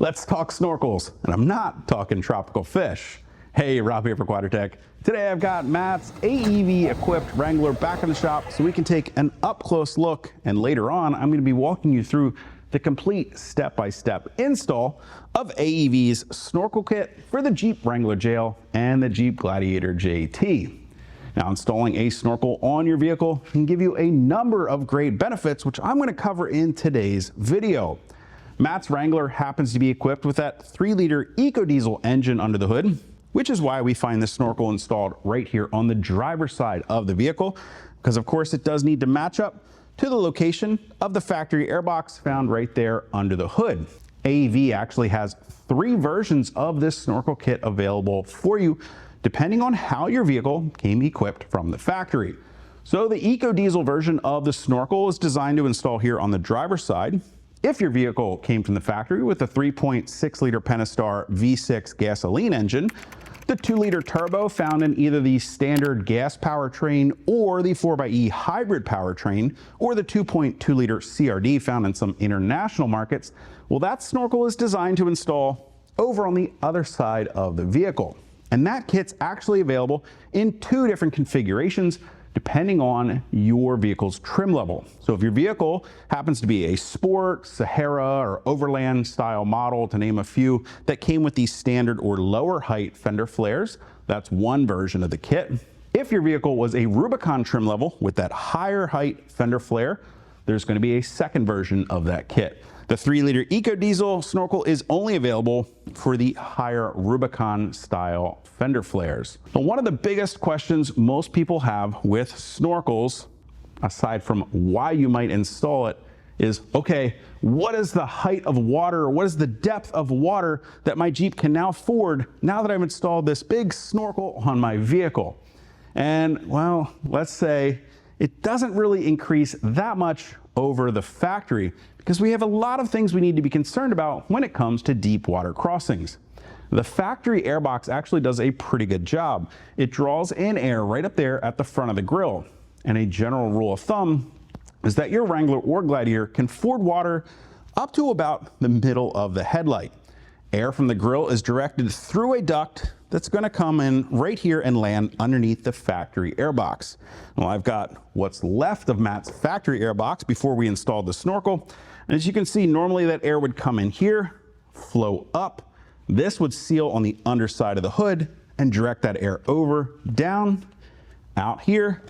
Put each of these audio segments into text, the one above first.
Let's talk snorkels, and I'm not talking tropical fish. Hey, Rob here for Quadratec. Today I've got Matt's AEV equipped Wrangler back in the shop so we can take an up-close look, and later on I'm going to be walking you through the complete step-by-step install of AEV's Snorkel Kit for the Jeep Wrangler JL and the Jeep Gladiator JT. Now, installing a snorkel on your vehicle can give you a number of great benefits, which I'm going to cover in today's video. Matt's Wrangler happens to be equipped with that 3-liter EcoDiesel engine under the hood, which is why we find this snorkel installed right here on the driver's side of the vehicle, because of course it does need to match up to the location of the factory airbox found right there under the hood. AEV actually has 3 versions of this snorkel kit available for you, depending on how your vehicle came equipped from the factory. So the EcoDiesel version of the snorkel is designed to install here on the driver's side. If your vehicle came from the factory with a 3.6-liter Pentastar V6 gasoline engine, the 2-liter turbo found in either the standard gas powertrain or the 4xe hybrid powertrain, or the 2.2-liter CRD found in some international markets, well, that snorkel is designed to install over on the other side of the vehicle. And that kit's actually available in 2 different configurations depending on your vehicle's trim level. So if your vehicle happens to be a Sport, Sahara, or Overland style model, to name a few, that came with these standard or lower height fender flares, that's one version of the kit. If your vehicle was a Rubicon trim level with that higher height fender flare, there's going to be a second version of that kit. The 3-liter EcoDiesel snorkel is only available for the higher Rubicon style fender flares. Now, one of the biggest questions most people have with snorkels, aside from why you might install it, is, okay, what is the height of water, or what is the depth of water that my Jeep can now ford now that I've installed this big snorkel on my vehicle? And well, let's say it doesn't really increase that much over the factory, because we have a lot of things we need to be concerned about when it comes to deep water crossings. The factory airbox actually does a pretty good job. It draws in air right up there at the front of the grill. And a general rule of thumb is that your Wrangler or Gladiator can ford water up to about the middle of the headlight. Air from the grill is directed through a duct that's going to come in right here and land underneath the factory airbox. Well, I've got what's left of Matt's factory airbox before we installed the snorkel. And as you can see, normally that air would come in here, flow up. This would seal on the underside of the hood and direct that air over, down, out here,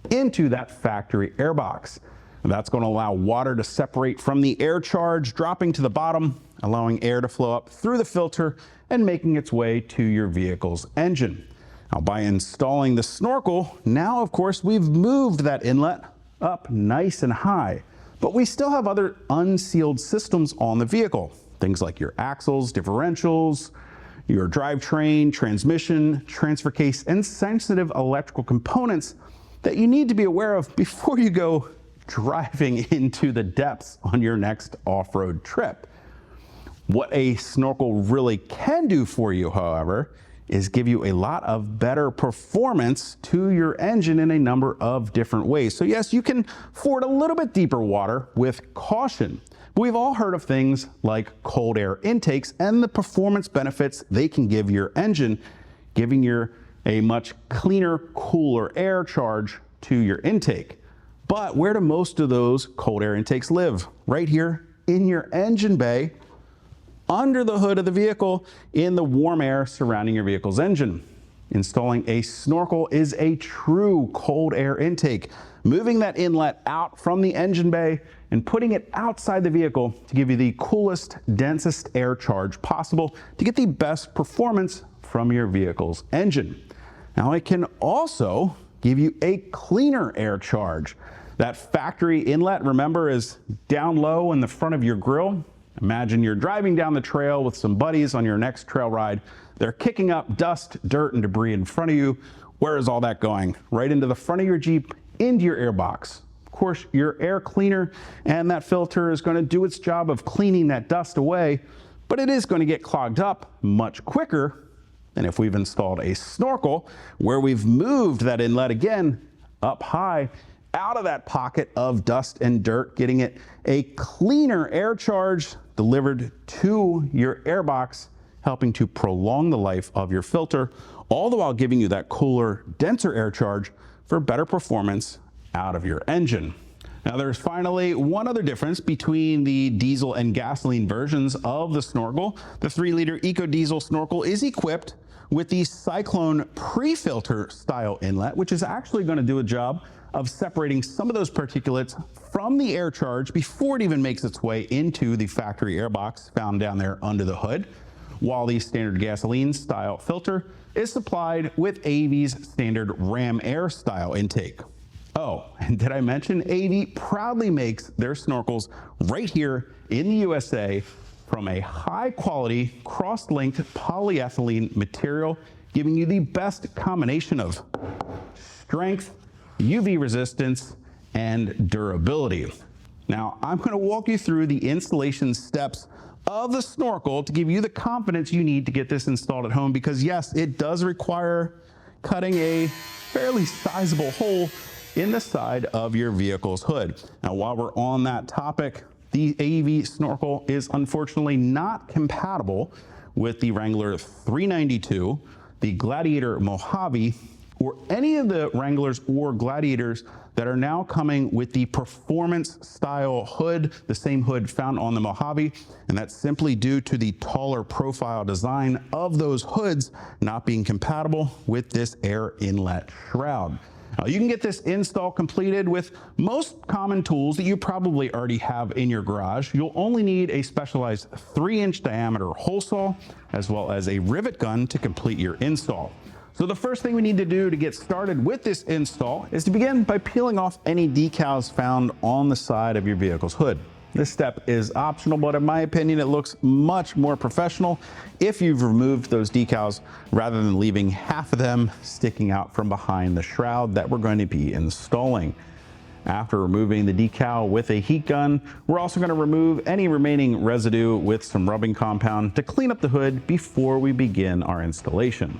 into that factory airbox. And that's going to allow water to separate from the air charge, dropping to the bottom, allowing air to flow up through the filter and making its way to your vehicle's engine. Now, by installing the snorkel, now of course we've moved that inlet up nice and high, but we still have other unsealed systems on the vehicle. Things like your axles, differentials, your drivetrain, transmission, transfer case, and sensitive electrical components that you need to be aware of before you go driving into the depths on your next off-road trip. What a snorkel really can do for you, however, is give you a lot of better performance to your engine in a number of different ways. So yes, you can ford a little bit deeper water with caution. But we've all heard of things like cold air intakes and the performance benefits they can give your engine, giving you a much cleaner, cooler air charge to your intake. But where do most of those cold air intakes live? Right here in your engine bay, under the hood of the vehicle, in the warm air surrounding your vehicle's engine. Installing a snorkel is a true cold air intake, moving that inlet out from the engine bay and putting it outside the vehicle to give you the coolest, densest air charge possible to get the best performance from your vehicle's engine. Now, it can also give you a cleaner air charge. That factory inlet, remember, is down low in the front of your grill. Imagine you're driving down the trail with some buddies on your next trail ride. They're kicking up dust, dirt, and debris in front of you. Where is all that going? Right into the front of your Jeep, into your airbox. Of course, your air cleaner and that filter is going to do its job of cleaning that dust away, but it is going to get clogged up much quicker than if we've installed a snorkel, where we've moved that inlet again up high out of that pocket of dust and dirt, getting it a cleaner air charge delivered to your airbox, helping to prolong the life of your filter, all the while giving you that cooler, denser air charge for better performance out of your engine. Now there's finally one other difference between the diesel and gasoline versions of the Snorkel. The 3-liter EcoDiesel Snorkel is equipped with the Cyclone pre-filter style inlet, which is actually going to do a job of separating some of those particulates from the air charge before it even makes its way into the factory airbox found down there under the hood, while the standard gasoline style filter is supplied with AEV's standard ram air style intake. Oh, and did I mention AEV proudly makes their snorkels right here in the USA from a high quality cross-linked polyethylene material, giving you the best combination of strength, UV resistance, and durability. Now, I'm going to walk you through the installation steps of the Snorkel to give you the confidence you need to get this installed at home, because yes, it does require cutting a fairly sizable hole in the side of your vehicle's hood. Now, while we're on that topic, the AEV Snorkel is unfortunately not compatible with the Wrangler 392, the Gladiator Mojave, or any of the Wranglers or Gladiators that are now coming with the performance style hood, the same hood found on the Mojave, and that's simply due to the taller profile design of those hoods not being compatible with this air inlet shroud. You can get this install completed with most common tools that you probably already have in your garage. You'll only need a specialized 3-inch diameter hole saw, as well as a rivet gun to complete your install. So the first thing we need to do to get started with this install is to begin by peeling off any decals found on the side of your vehicle's hood. This step is optional, but in my opinion, it looks much more professional if you've removed those decals rather than leaving half of them sticking out from behind the shroud that we're going to be installing. After removing the decal with a heat gun, we're also going to remove any remaining residue with some rubbing compound to clean up the hood before we begin our installation.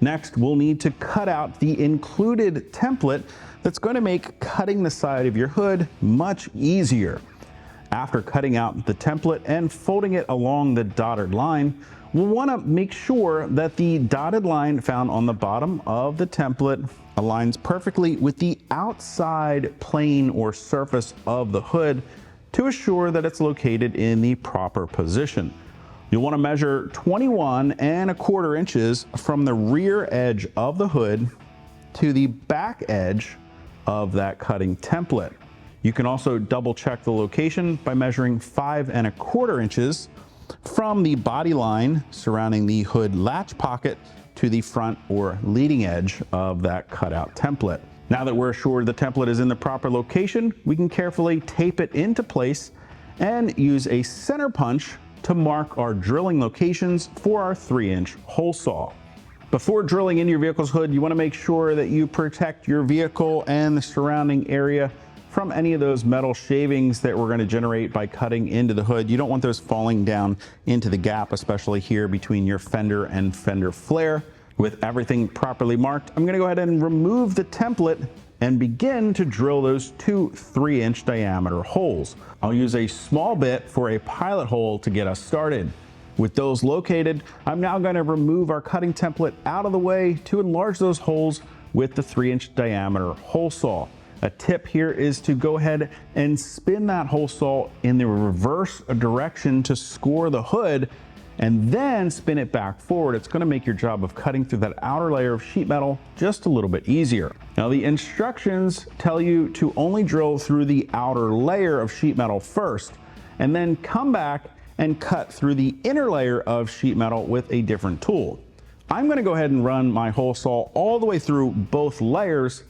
Next, we'll need to cut out the included template that's going to make cutting the side of your hood much easier. After cutting out the template and folding it along the dotted line, we'll want to make sure that the dotted line found on the bottom of the template aligns perfectly with the outside plane or surface of the hood to assure that it's located in the proper position. You'll want to measure 21¼ inches from the rear edge of the hood to the back edge of that cutting template. You can also double check the location by measuring 5¼ inches from the body line surrounding the hood latch pocket to the front or leading edge of that cutout template. Now that we're assured the template is in the proper location, we can carefully tape it into place and use a center punch to mark our drilling locations for our 3-inch hole saw. Before drilling into your vehicle's hood, you want to make sure that you protect your vehicle and the surrounding area from any of those metal shavings that we're going to generate by cutting into the hood. You don't want those falling down into the gap, especially here between your fender and fender flare. With everything properly marked, I'm going to go ahead and remove the template and begin to drill those 2 3-inch diameter holes. I'll use a small bit for a pilot hole to get us started. With those located, I'm now going to remove our cutting template out of the way to enlarge those holes with the 3-inch diameter hole saw. A tip here is to go ahead and spin that hole saw in the reverse direction to score the hood, and then spin it back forward. It's going to make your job of cutting through that outer layer of sheet metal just a little bit easier. Now, the instructions tell you to only drill through the outer layer of sheet metal first, and then come back and cut through the inner layer of sheet metal with a different tool. I'm going to go ahead and run my hole saw all the way through both layers.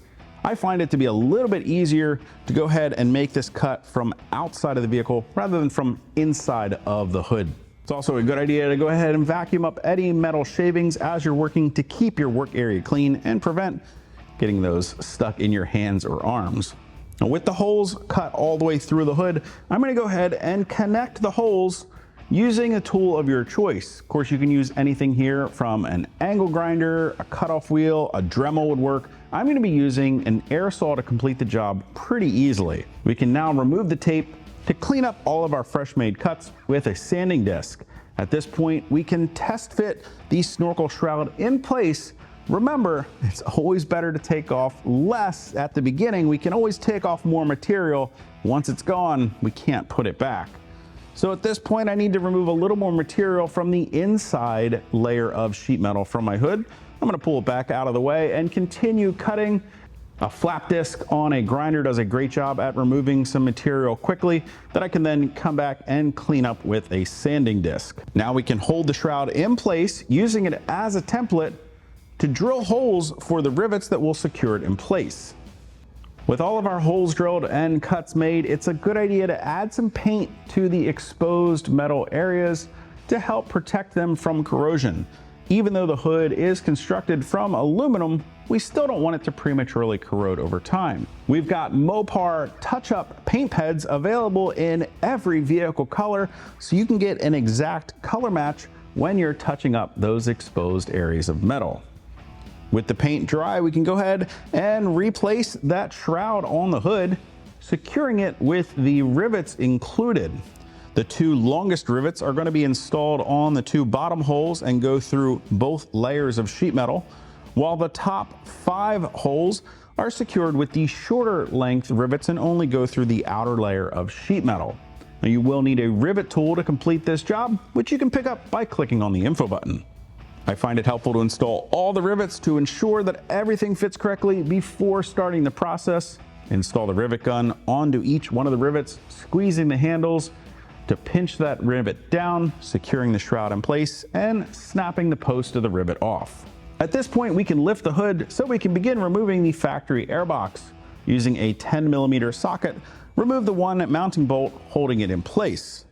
I find it to be a little bit easier to go ahead and make this cut from outside of the vehicle rather than from inside of the hood. It's also a good idea to go ahead and vacuum up any metal shavings as you're working to keep your work area clean and prevent getting those stuck in your hands or arms. Now, with the holes cut all the way through the hood, I'm going to go ahead and connect the holes using a tool of your choice. Of course, you can use anything here from an angle grinder, a cutoff wheel, a Dremel would work. I'm going to be using an air saw to complete the job pretty easily. We can now remove the tape to clean up all of our fresh made cuts with a sanding disc. At this point, we can test fit the snorkel shroud in place. Remember, it's always better to take off less at the beginning. We can always take off more material. Once it's gone, we can't put it back. So at this point, I need to remove a little more material from the inside layer of sheet metal from my hood. I'm gonna pull it back out of the way and continue cutting. A flap disc on a grinder does a great job at removing some material quickly that I can then come back and clean up with a sanding disc. Now we can hold the shroud in place using it as a template to drill holes for the rivets that will secure it in place. With all of our holes drilled and cuts made, it's a good idea to add some paint to the exposed metal areas to help protect them from corrosion. Even though the hood is constructed from aluminum, we still don't want it to prematurely corrode over time. We've got Mopar touch-up paint pads available in every vehicle color, so you can get an exact color match when you're touching up those exposed areas of metal. With the paint dry, we can go ahead and replace that shroud on the hood, securing it with the rivets included. The two longest rivets are going to be installed on the two bottom holes and go through both layers of sheet metal, while the top 5 holes are secured with the shorter length rivets and only go through the outer layer of sheet metal. Now you will need a rivet tool to complete this job, which you can pick up by clicking on the info button. I find it helpful to install all the rivets to ensure that everything fits correctly before starting the process. Install the rivet gun onto each one of the rivets, squeezing the handles to pinch that rivet down, securing the shroud in place, and snapping the post of the rivet off. At this point, we can lift the hood so we can begin removing the factory airbox. Using a 10mm socket, remove the one mounting bolt holding it in place.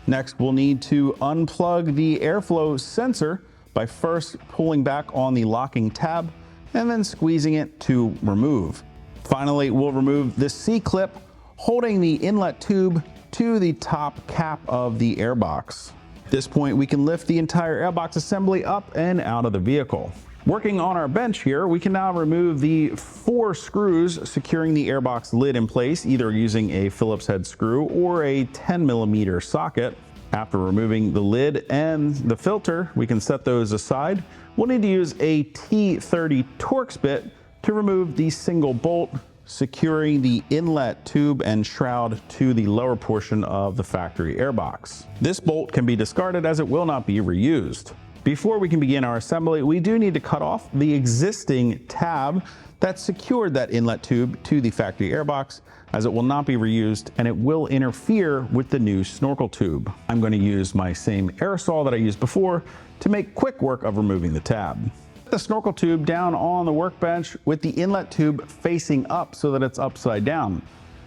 Next, we'll need to unplug the airflow sensor by first pulling back on the locking tab and then squeezing it to remove. Finally, we'll remove the C-clip holding the inlet tube to the top cap of the airbox. At this point, we can lift the entire airbox assembly up and out of the vehicle. Working on our bench here, we can now remove the 4 screws securing the airbox lid in place, either using a Phillips head screw or a 10mm socket. After removing the lid and the filter, we can set those aside. We'll need to use a T30 Torx bit to remove the single bolt securing the inlet tube and shroud to the lower portion of the factory airbox. This bolt can be discarded as it will not be reused. Before we can begin our assembly, we do need to cut off the existing tab that secured that inlet tube to the factory airbox, as it will not be reused and it will interfere with the new snorkel tube. I'm going to use my same aerosol that I used before to make quick work of removing the tab. Put the snorkel tube down on the workbench with the inlet tube facing up so that it's upside down.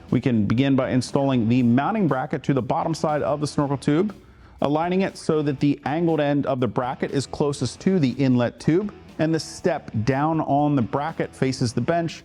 We can begin by installing the mounting bracket to the bottom side of the snorkel tube, aligning it so that the angled end of the bracket is closest to the inlet tube and the step down on the bracket faces the bench,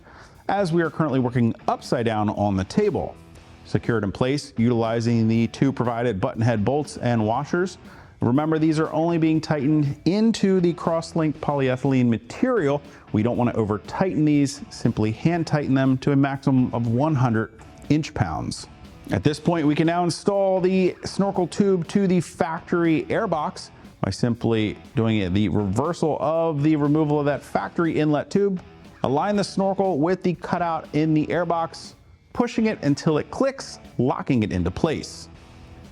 as we are currently working upside down on the table. Secured in place utilizing the 2 provided button head bolts and washers. Remember, these are only being tightened into the cross-linked polyethylene material. We don't want to over tighten these, simply hand tighten them to a maximum of 100 inch-pounds. At this point, we can now install the snorkel tube to the factory airbox by simply doing the reversal of the removal of that factory inlet tube. Align the snorkel with the cutout in the airbox, pushing it until it clicks, locking it into place.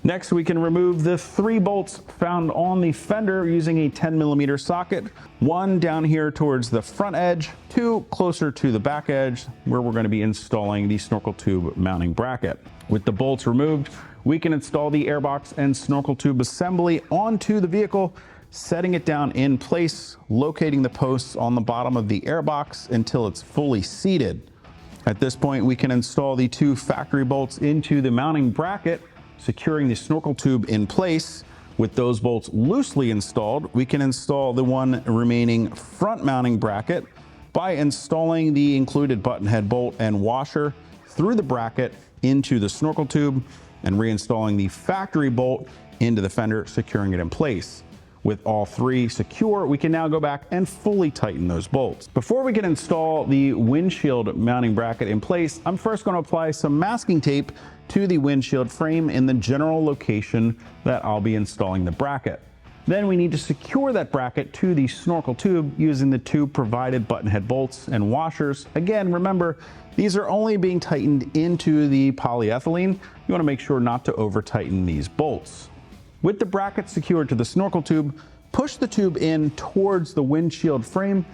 Next, we can remove the 3 bolts found on the fender using a 10mm socket, 1 down here towards the front edge, 2 closer to the back edge where we're going to be installing the snorkel tube mounting bracket. With the bolts removed, we can install the airbox and snorkel tube assembly onto the vehicle, setting it down in place, locating the posts on the bottom of the airbox until it's fully seated. At this point, we can install the 2 factory bolts into the mounting bracket, securing the snorkel tube in place. With those bolts loosely installed, we can install the 1 remaining front mounting bracket by installing the included button head bolt and washer through the bracket into the snorkel tube and reinstalling the factory bolt into the fender, securing it in place. With all 3 secure, we can now go back and fully tighten those bolts. Before we can install the windshield mounting bracket in place, I'm first going to apply some masking tape to the windshield frame in the general location that I'll be installing the bracket. Then we need to secure that bracket to the snorkel tube using the two provided button head bolts and washers. Again, remember, these are only being tightened into the polyethylene. You want to make sure not to over tighten these bolts. With the bracket secured to the snorkel tube, push the tube in towards the windshield frame,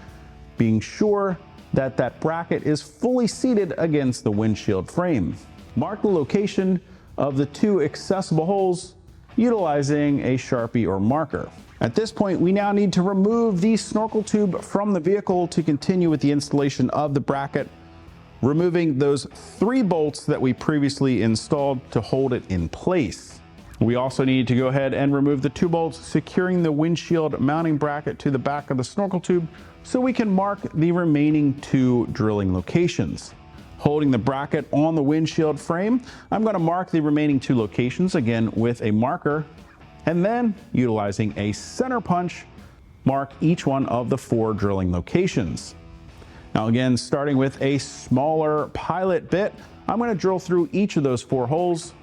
being sure that that bracket is fully seated against the windshield frame. Mark the location of the two accessible holes utilizing a Sharpie or marker. At this point, we now need to remove the snorkel tube from the vehicle to continue with the installation of the bracket, removing those 3 bolts that we previously installed to hold it in place. We also need to go ahead and remove the 2 bolts securing the windshield mounting bracket to the back of the snorkel tube so we can mark the remaining 2 drilling locations. Holding the bracket on the windshield frame, I'm going to mark the remaining 2 locations again with a marker, and then utilizing a center punch, mark each one of the 4 drilling locations. Now again, starting with a smaller pilot bit, I'm going to drill through each of those 4 holes.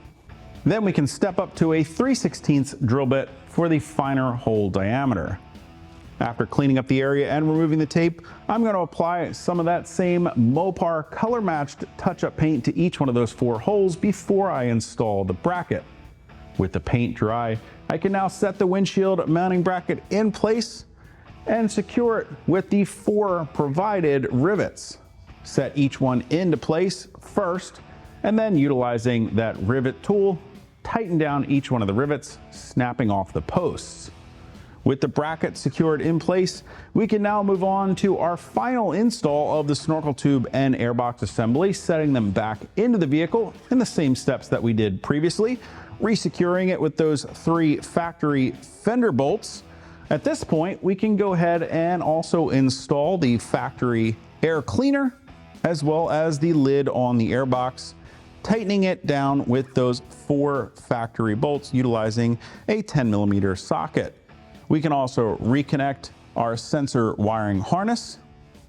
Then we can step up to a 3/16 drill bit for the finer hole diameter. After cleaning up the area and removing the tape, I'm going to apply some of that same Mopar color matched touch-up paint to each one of those 4 holes before I install the bracket. With the paint dry, I can now set the windshield mounting bracket in place and secure it with the 4 provided rivets. Set each one into place first, and then utilizing that rivet tool, tighten down each one of the rivets, snapping off the posts. With the bracket secured in place, we can now move on to our final install of the snorkel tube and airbox assembly, setting them back into the vehicle in the same steps that we did previously, resecuring it with those 3 factory fender bolts. At this point, we can go ahead and also install the factory air cleaner, as well as the lid on the airbox, tightening it down with those 4 factory bolts utilizing a 10mm socket. We can also reconnect our sensor wiring harness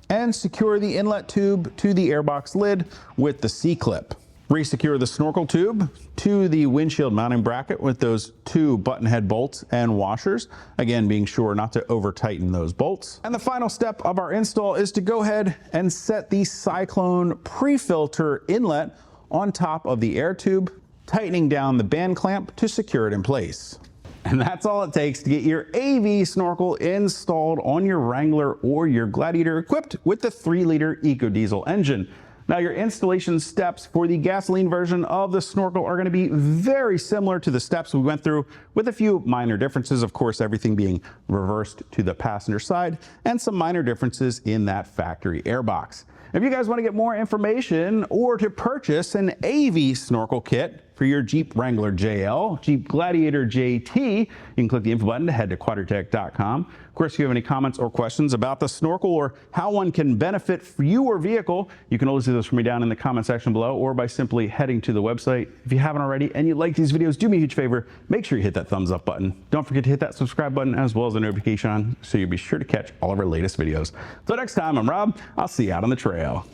and secure the inlet tube to the airbox lid with the C-clip. Resecure the snorkel tube to the windshield mounting bracket with those 2 button head bolts and washers, again being sure not to over tighten those bolts. And the final step of our install is to go ahead and set the Cyclone pre-filter inlet on top of the air tube, tightening down the band clamp to secure it in place. And that's all it takes to get your AEV Snorkel installed on your Wrangler or your Gladiator equipped with the 3-liter EcoDiesel engine. Now your installation steps for the gasoline version of the Snorkel are going to be very similar to the steps we went through, with a few minor differences, of course everything being reversed to the passenger side, and some minor differences in that factory airbox. If you guys want to get more information or to purchase an AEV Snorkel Kit for your Jeep Wrangler JL, Jeep Gladiator JT, you can click the info button to head to Quadratec.com. Of course, if you have any comments or questions about the Snorkel or how one can benefit for your vehicle, you can always do those for me down in the comment section below or by simply heading to the website. If you haven't already and you like these videos, do me a huge favor, make sure you hit that thumbs up button. Don't forget to hit that subscribe button as well as the notification on so you'll be sure to catch all of our latest videos. Until next time, I'm Rob. I'll see you out on the trail.